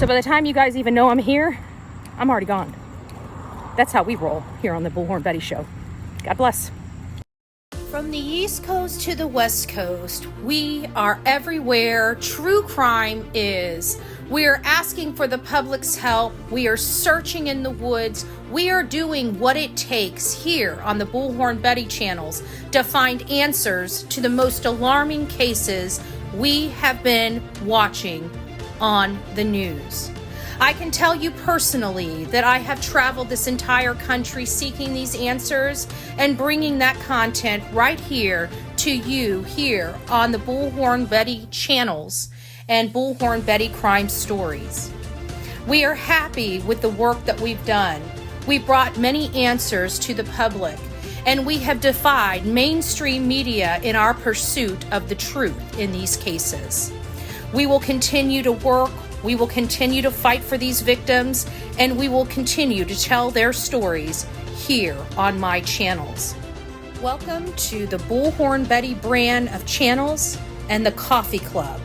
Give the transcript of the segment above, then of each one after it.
So by the time you guys even know I'm here, I'm already gone. That's how we roll here on the Bullhorn Betty Show. God bless. From the East Coast to the West Coast, we are everywhere true crime is. We are asking for the public's help. We are searching in the woods. We are doing what it takes here on the Bullhorn Betty channels to find answers to the most alarming cases we have been watching on the news. I can tell you personally that I have traveled this entire country seeking these answers and bringing that content right here to you here on the Bullhorn Betty channels and Bullhorn Betty Crime Stories. We are happy with the work that we've done. We brought many answers to the public, and we have defied mainstream media in our pursuit of the truth in these cases. We will continue to work. We will continue to fight for these victims, and we will continue to tell their stories here on my channels. Welcome to the Bullhorn Betty brand of channels and the Coffee Club.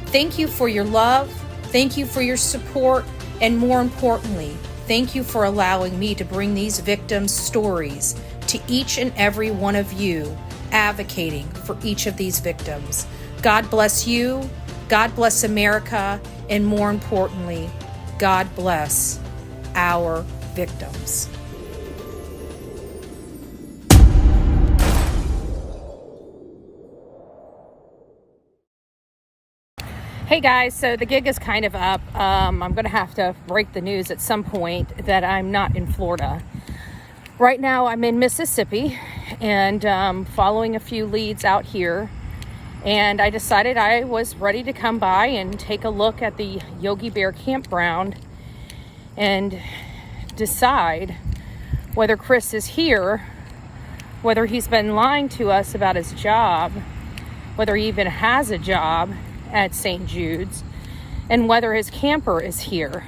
Thank you for your love, thank you for your support, and more importantly, thank you for allowing me to bring these victims' stories to each and every one of you, advocating for each of these victims. God bless you, God bless America, and more importantly, God bless our victims. Hey guys, so the gig is kind of up. I'm going to have to break the news at some point that I'm not in Florida. Right now I'm in Mississippi and following a few leads out here. And I decided I was ready to come by and take a look at the Yogi Bear campground and decide whether Chris is here, whether he's been lying to us about his job, whether he even has a job at St. Jude's, and whether his camper is here.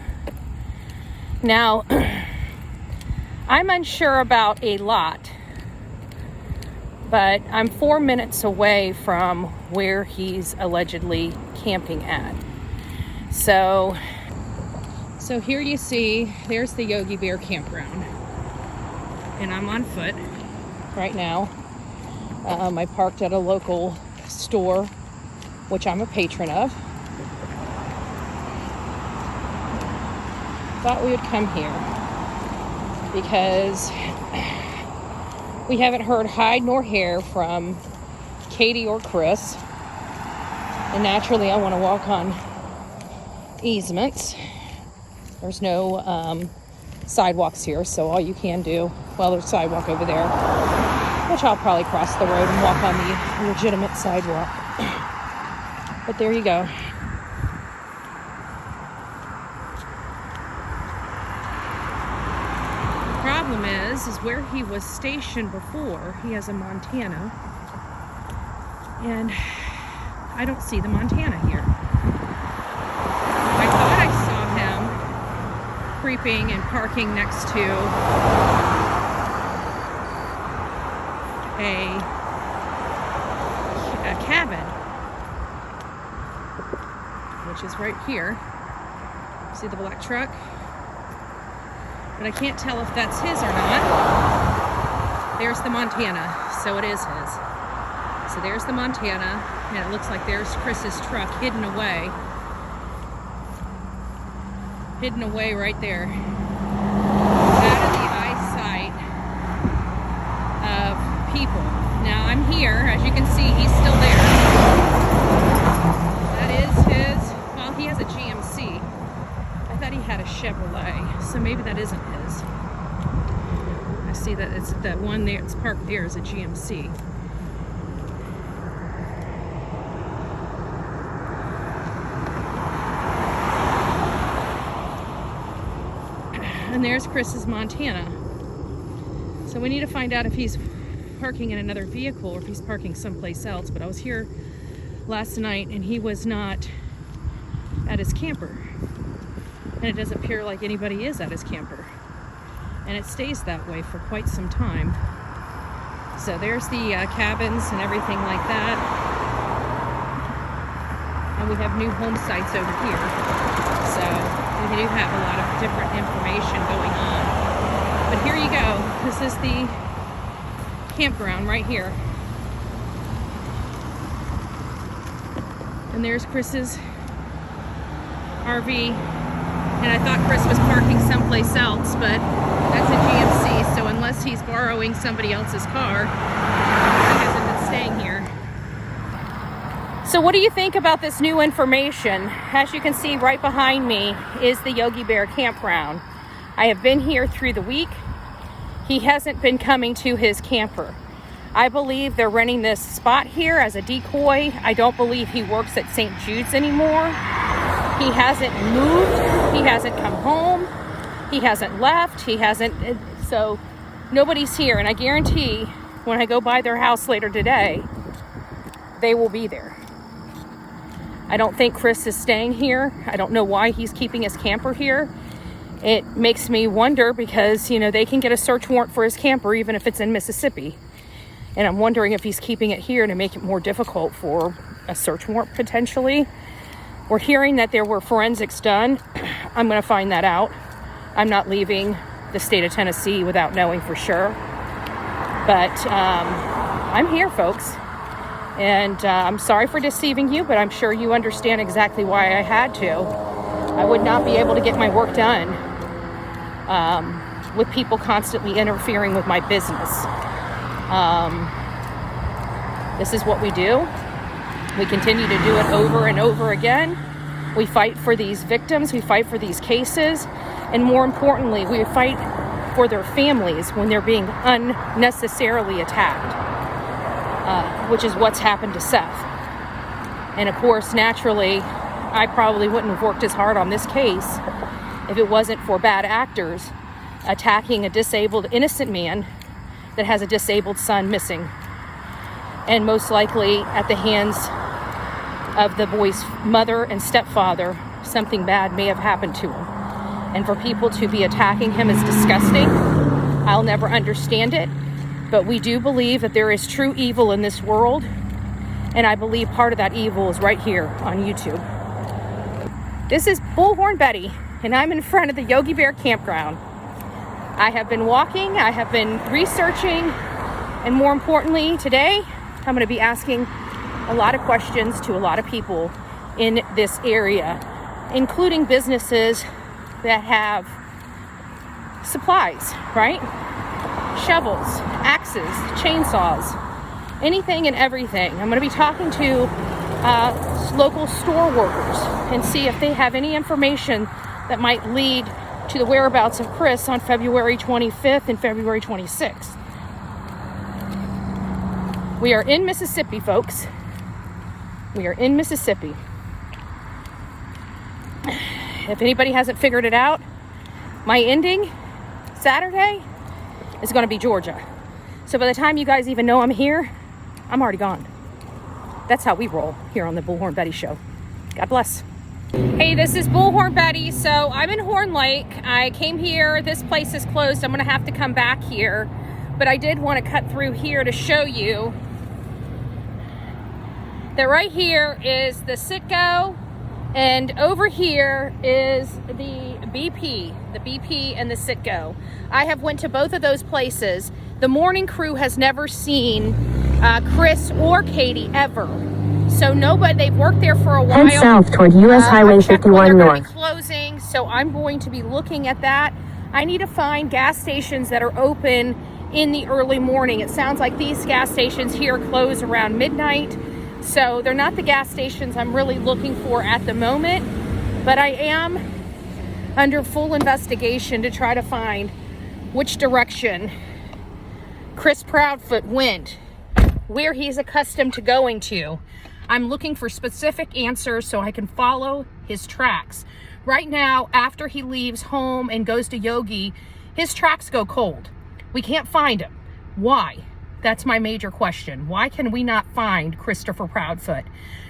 Now, I'm unsure about a lot, but I'm 4 minutes away from where he's allegedly camping at. So here you see, there's the Yogi Bear campground. And I'm on foot right now. I parked at a local store, which I'm a patron of. Thought we would come here because we haven't heard hide nor hair from Katie or Chris. And naturally, I want to walk on easements. There's no sidewalks here, so all you can do, well, there's a sidewalk over there, which I'll probably cross the road and walk on the legitimate sidewalk. But there you go. The problem is where he was stationed before, he has a Montana, and I don't see the Montana here. I thought I saw him creeping and parking next to a cabin, which is right here. See the black truck? But I can't tell if that's his or not. There's the Montana, so it is his. So there's the Montana, and it looks like there's Chris's truck hidden away. Hidden away right there. Out of the eyesight of people. Now I'm here, as you can see, he's still there. That is his, well, he has a GMC. I thought he had a Chevrolet, so maybe that isn't his. I see that it's that one there, it's parked there is a GMC. And there's Chris's Montana. So we need to find out if he's parking in another vehicle or if he's parking someplace else. But I was here last night and he was not at his camper. And it doesn't appear like anybody is at his camper. And it stays that way for quite some time. So there's the cabins and everything like that. And we have new home sites over here. So they do have a lot of different information going on. But here you go. This is the campground right here. And there's Chris's RV. And I thought Chris was parking someplace else, but that's a GMC, so unless he's borrowing somebody else's car, he hasn't been staying here. So what do you think about this new information? As you can see right behind me is the Yogi Bear campground. I have been here through the week. He hasn't been coming to his camper. I believe they're renting this spot here as a decoy. I don't believe he works at St. Jude's anymore. He hasn't moved. He hasn't come home. He hasn't left. So nobody's here. And I guarantee when I go by their house later today, they will be there. I don't think Chris is staying here. I don't know why he's keeping his camper here. It makes me wonder because, they can get a search warrant for his camper even if it's in Mississippi. And I'm wondering if he's keeping it here to make it more difficult for a search warrant potentially. We're hearing that there were forensics done. I'm going to find that out. I'm not leaving the state of Tennessee without knowing for sure. But I'm here, folks. And I'm sorry for deceiving you, but I'm sure you understand exactly why I had to. I would not be able to get my work done with people constantly interfering with my business. This is what we do. We continue to do it over and over again. We fight for these victims. We fight for these cases. And more importantly, we fight for their families when they're being unnecessarily attacked, which is what's happened to Seth. And of course, naturally, I probably wouldn't have worked as hard on this case if it wasn't for bad actors attacking a disabled, innocent man that has a disabled son missing. And most likely at the hands of the boy's mother and stepfather, something bad may have happened to him. And for people to be attacking him is disgusting. I'll never understand it. But we do believe that there is true evil in this world. And I believe part of that evil is right here on YouTube. This is Bullhorn Betty, and I'm in front of the Yogi Bear campground. I have been walking, I have been researching, and more importantly, today, I'm going to be asking a lot of questions to a lot of people in this area, including businesses that have supplies, right? Shovels, axes, chainsaws, anything and everything. I'm going to be talking to local store workers and see if they have any information that might lead to the whereabouts of Chris on February 25th and February 26th. We are in Mississippi, folks. We are in Mississippi. If anybody hasn't figured it out, my ending Saturday is going to be Georgia. So by the time you guys even know I'm here, I'm already gone. That's how we roll here on the Bullhorn Betty Show. God bless. Hey, this is Bullhorn Betty. So I'm in Horn Lake. I came here. This place is closed. I'm going to have to come back here. But I did want to cut through here to show you that right here is the Citgo, and over here is the BP and the Citgo. I have went to both of those places. The morning crew has never seen Chris or Katie ever. So nobody, they've worked there for a while. Head south toward US Highway 51 North. Closing, so I'm going to be looking at that. I need to find gas stations that are open in the early morning. It sounds like these gas stations here close around midnight. So they're not the gas stations I'm really looking for at the moment, but I am under full investigation to try to find which direction Chris Proudfoot went, where he's accustomed to going to. I'm looking for specific answers so I can follow his tracks. Right now, after he leaves home and goes to Yogi, his tracks go cold. We can't find him. Why? That's my major question. Why can we not find Christopher Proudfoot?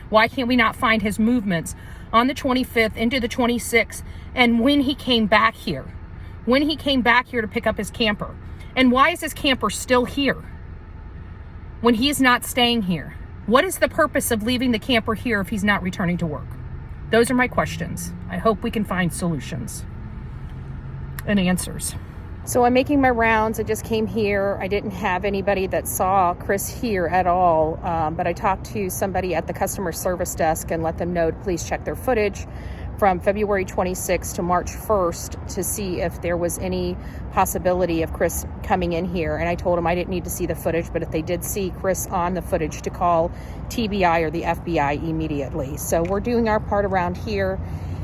Why can't we not find his movements on the 25th into the 26th and when he came back here? When he came back here to pick up his camper? And why is his camper still here when he's not staying here? What is the purpose of leaving the camper here if he's not returning to work? Those are my questions. I hope we can find solutions and answers. So I'm making my rounds. I just came here. I didn't have anybody that saw Chris here at all, but I talked to somebody at the customer service desk and let them know to please check their footage from February 26th to March 1st to see if there was any possibility of Chris coming in here. And I told him I didn't need to see the footage, but if they did see Chris on the footage, to call TBI or the FBI immediately. So we're doing our part around here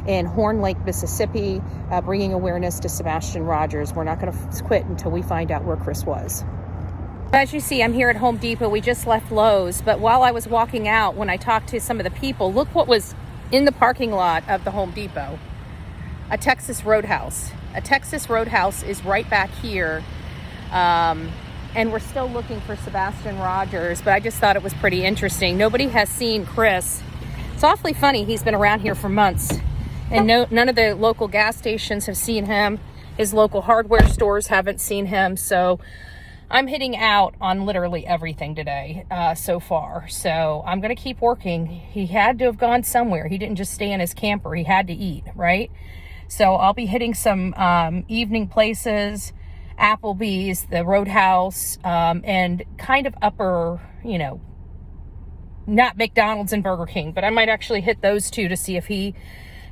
in Horn Lake, Mississippi, bringing awareness to Sebastian Rogers. We're not going to quit until we find out where Chris was. As you see, I'm here at Home Depot. We just left Lowe's, but while I was walking out, when I talked to some of the people, look what was in the parking lot of the Home Depot. A Texas Roadhouse. A Texas Roadhouse is right back here, and we're still looking for Sebastian Rogers, but I just thought it was pretty interesting. Nobody has seen Chris. It's awfully funny. He's been around here for months. And none of the local gas stations have seen him. His local hardware stores haven't seen him. So I'm hitting out on literally everything today so far. So I'm going to keep working. He had to have gone somewhere. He didn't just stay in his camper. He had to eat, right? So I'll be hitting some evening places, Applebee's, the Roadhouse, and kind of upper, not McDonald's and Burger King, but I might actually hit those two to see if he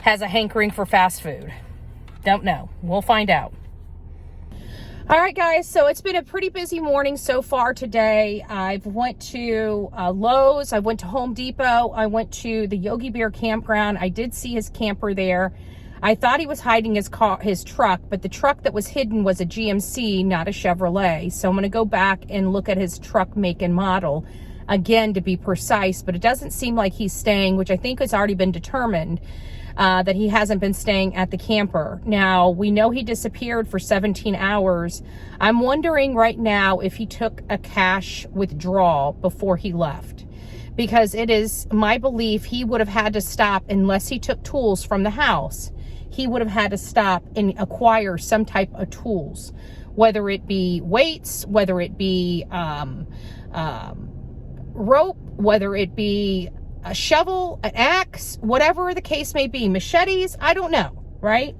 has a hankering for fast food. Don't know. We'll find out. All right, guys. So it's been a pretty busy morning so far today. I've went to Lowe's. I went to Home Depot. I went to the Yogi Bear campground. I did see his camper there. I thought he was hiding his truck, but the truck that was hidden was a GMC, not a Chevrolet. So I'm going to go back and look at his truck make and model again to be precise, but it doesn't seem like he's staying, which I think has already been determined. That he hasn't been staying at the camper. Now, we know he disappeared for 17 hours. I'm wondering right now if he took a cash withdrawal before he left, because it is my belief he would have had to stop unless he took tools from the house. He would have had to stop and acquire some type of tools, whether it be weights, whether it be rope, whether it be a shovel, an axe, whatever the case may be, machetes, I don't know, right?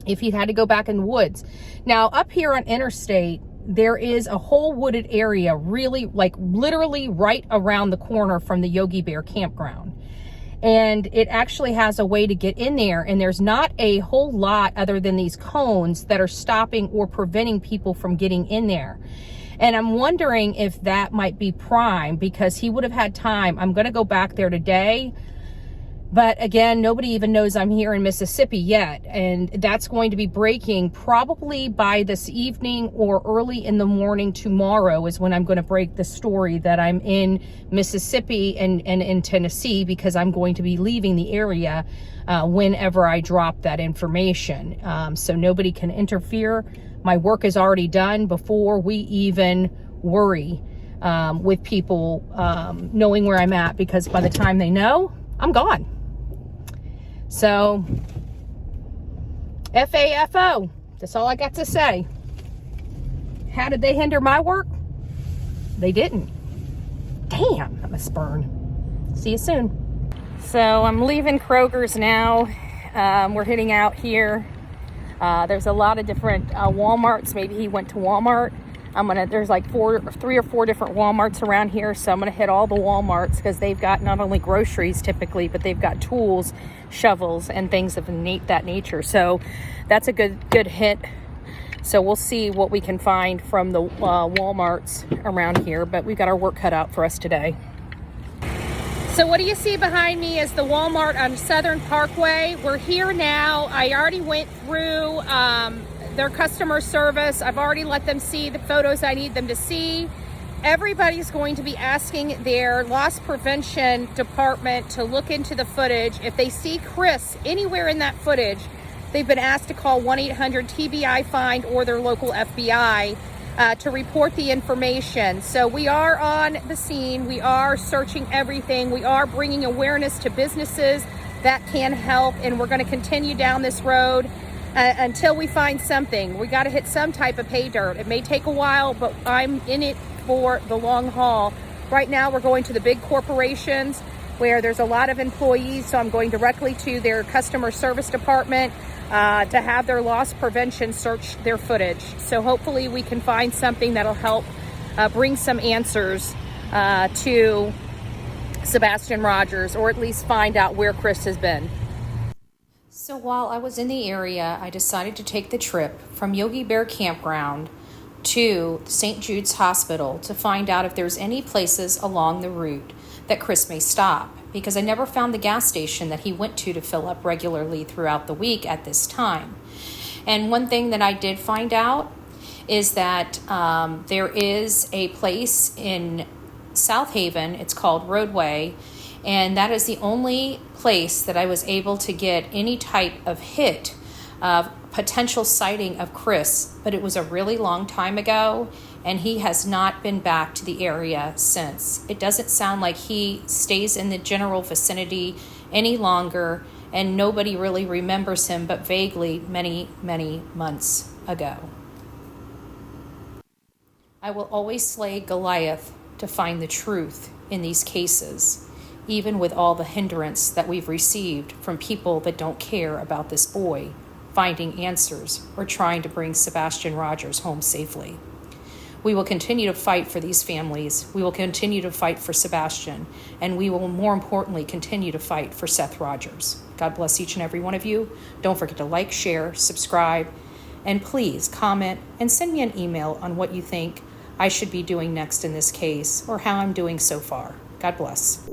If he had to go back in the woods. Now, up here on Interstate, there is a whole wooded area, really, like literally right around the corner from the Yogi Bear campground. And it actually has a way to get in there, and there's not a whole lot other than these cones that are stopping or preventing people from getting in there. And I'm wondering if that might be prime, because he would have had time. I'm going to go back there today. But again, nobody even knows I'm here in Mississippi yet. And that's going to be breaking probably by this evening or early in the morning tomorrow is when I'm going to break the story that I'm in Mississippi and in Tennessee, because I'm going to be leaving the area whenever I drop that information. So nobody can interfere. My work is already done before we even worry with people knowing where I'm at, because by the time they know, I'm gone. So, FAFO. That's all I got to say. How did they hinder my work? They didn't. Damn, I'm a spurn. See you soon. So, I'm leaving Kroger's now. We're heading out here. There's a lot of different Walmarts. Maybe he went to Walmart. There's like 3 or 4 different Walmarts around here. So I'm going to hit all the Walmarts, because they've got not only groceries typically, but they've got tools, shovels, and things of that nature. So that's a good hit. So we'll see what we can find from the Walmarts around here, but we've got our work cut out for us today. So what do you see behind me is the Walmart on Southern Parkway. We're here now. I already went through their customer service. I've already let them see the photos I need them to see. Everybody's going to be asking their loss prevention department to look into the footage. If they see Chris anywhere in that footage, they've been asked to call 1-800-TBI-FIND or their local FBI to report the information. So we are on the scene. We are searching everything. We are bringing awareness to businesses that can help, and we're going to continue down this road until we find something. We got to hit some type of pay dirt. It may take a while, but I'm in it for the long haul. Right now, we're going to the big corporations. where there's a lot of employees, so I'm going directly to their customer service department to have their loss prevention search their footage. So hopefully we can find something that'll help bring some answers to Sebastian Rogers, or at least find out where Chris has been. So while I was in the area, I decided to take the trip from Yogi Bear Campground to St. Jude's Hospital to find out if there's any places along the route that Chris may stop, because I never found the gas station that he went to fill up regularly throughout the week at this time. And one thing that I did find out is that there is a place in South Haven, it's called Roadway, and that is the only place that I was able to get any type of hit of potential sighting of Chris, but it was a really long time ago, and he has not been back to the area since. It doesn't sound like he stays in the general vicinity any longer, and nobody really remembers him but vaguely many, many months ago. I will always slay Goliath to find the truth in these cases, even with all the hindrance that we've received from people that don't care about this boy finding answers or trying to bring Sebastian Rogers home safely. We will continue to fight for these families. We will continue to fight for Sebastian, and we will, more importantly, continue to fight for Seth Rogers. God bless each and every one of you. Don't forget to like, share, subscribe, and please comment and send me an email on what you think I should be doing next in this case or how I'm doing so far. God bless.